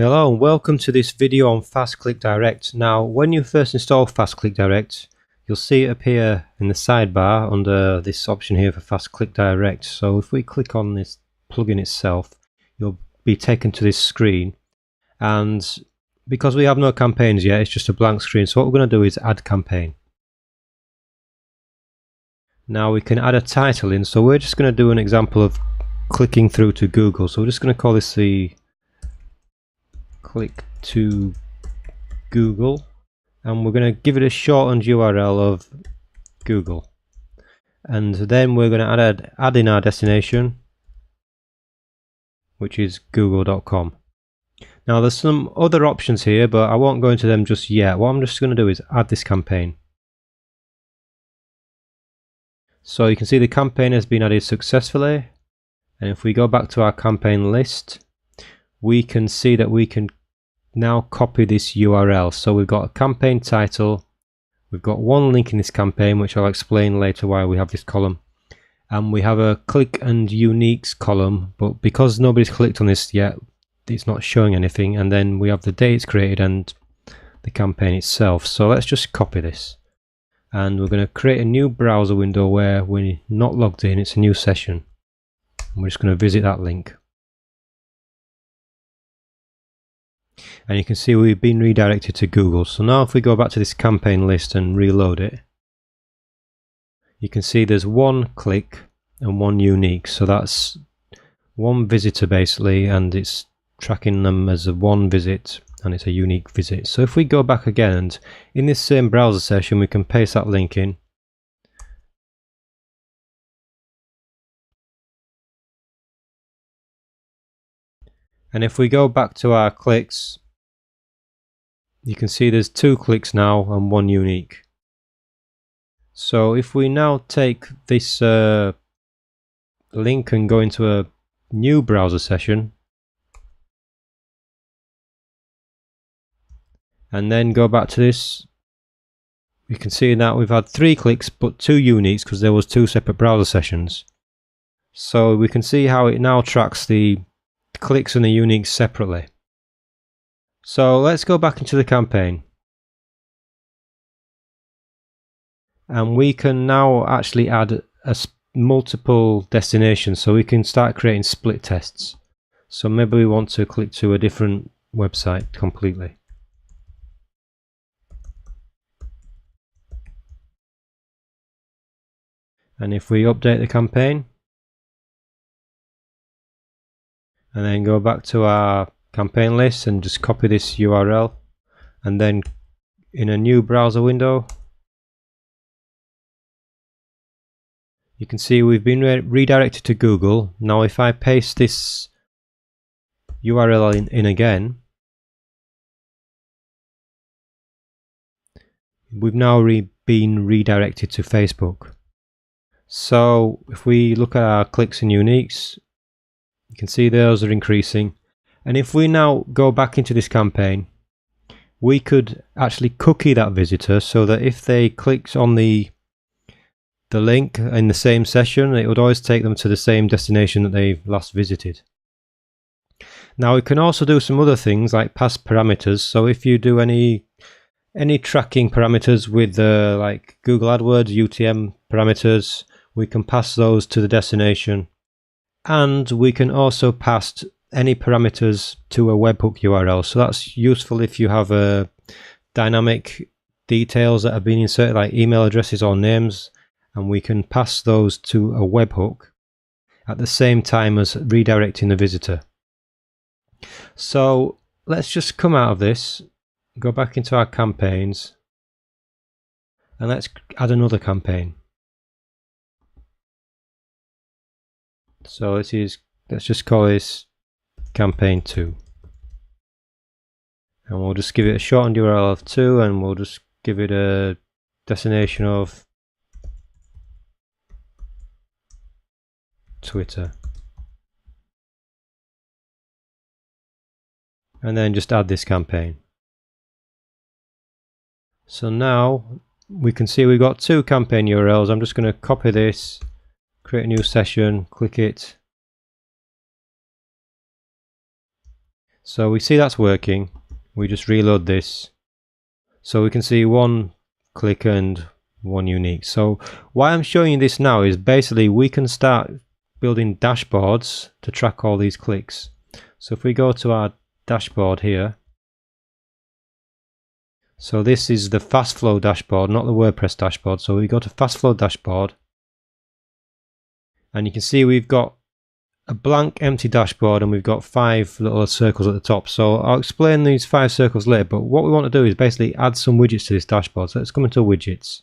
Hello and welcome to this video on Fast ClickDirect. Now, when you first install Fast ClickDirect, you'll see it appear in the sidebar under this option here for Fast ClickDirect. So if we click on this plugin itself, you'll be taken to this screen. And because we have no campaigns yet, it's just a blank screen. So what we're going to do is add campaign. Now we can add a title in. So we're just going to do an example of clicking through to Google. So we're just going to call this the click to Google, and we're going to give it a shortened URL of Google, and then we're going to add in our destination, which is google.com. Now there's some other options here, but I won't go into them just yet. What I'm just going to do is add this campaign. So you can see the campaign has been added successfully, and if we go back to our campaign list, we can see that we can now copy this URL. So we've got a campaign title, we've got one link in this campaign, which I'll explain later why we have this column, and we have a click and uniques column, but because nobody's clicked on this yet, it's not showing anything. And then we have the date it's created and the campaign itself. So let's just copy this, and we're going to create a new browser window where we're not logged in, it's a new session, and we're just going to visit that link. And you can see we've been redirected to Google. So now if we go back to this campaign list and reload it, you can see there's one click and one unique. So that's one visitor basically, and it's tracking them as a one visit, and it's a unique visit. So if we go back again, and in this same browser session, we can paste that link in. And if we go back to our clicks, you can see there's two clicks now and one unique. So if we now take this link and go into a new browser session, and then go back to this, you can see that we've had 3 clicks but 2 uniques because there was 2 separate browser sessions. So we can see how it now tracks the clicks and the uniques separately. So let's go back into the campaign, and we can now actually add multiple destinations, so we can start creating split tests. So maybe we want to click to a different website completely. And if we update the campaign and then go back to our campaign list and just copy this URL, and then in a new browser window, you can see we've been redirected to Google. Now if I paste this URL in again, we've now been redirected to Facebook. So if we look at our clicks and uniques, you can see those are increasing. And if we now go back into this campaign, we could actually cookie that visitor, so that if they clicked on the link in the same session, it would always take them to the same destination that they last visited. Now we can also do some other things like pass parameters. So if you do any tracking parameters with like Google AdWords, UTM parameters, we can pass those to the destination. And we can also pass any parameters to a webhook URL. So that's useful if you have dynamic details that have been inserted, like email addresses or names, and we can pass those to a webhook at the same time as redirecting the visitor. So let's just come out of this, go back into our campaigns, and let's add another campaign. So let's just call this campaign 2, and we'll just give it a shortened URL of 2, and we'll just give it a destination of Twitter, and then just add this campaign. So now we can see we've got 2 campaign URLs. I'm just going to copy this, create a new session, click it, So we see that's working. We just reload this. So we can see 1 click and 1 unique. So why I'm showing you this now is basically we can start building dashboards to track all these clicks. So if we go to our dashboard here, so this is the fastflow dashboard, not the WordPress dashboard. So we go to fastflow dashboard, and you can see we've got a blank empty dashboard and we've got 5 little circles at the top. So I'll explain these 5 circles later, but what we want to do is basically add some widgets to this dashboard. So let's come into widgets,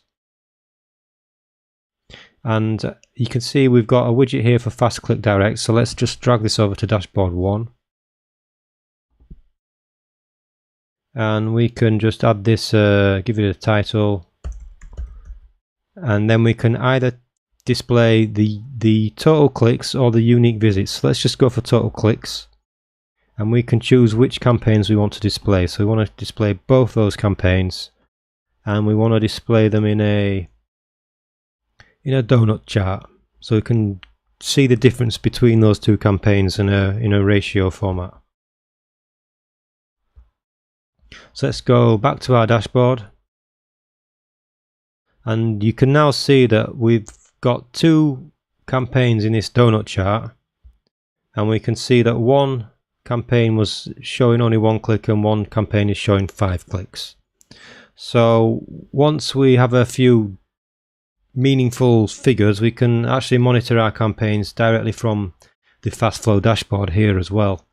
and you can see we've got a widget here for fast ClickDirect. So let's just drag this over to dashboard 1, and we can just add this, give it a title, and then we can either display the total clicks or the unique visits. So let's just go for total clicks, and we can choose which campaigns we want to display. So we want to display both those campaigns, and we want to display them in a donut chart, so we can see the difference between those 2 campaigns in a ratio format. So let's go back to our dashboard, and you can now see that we've got 2 campaigns in this donut chart, and we can see that 1 campaign was showing only 1 click and 1 campaign is showing 5 clicks. So once we have a few meaningful figures, we can actually monitor our campaigns directly from the fastflow dashboard here as well.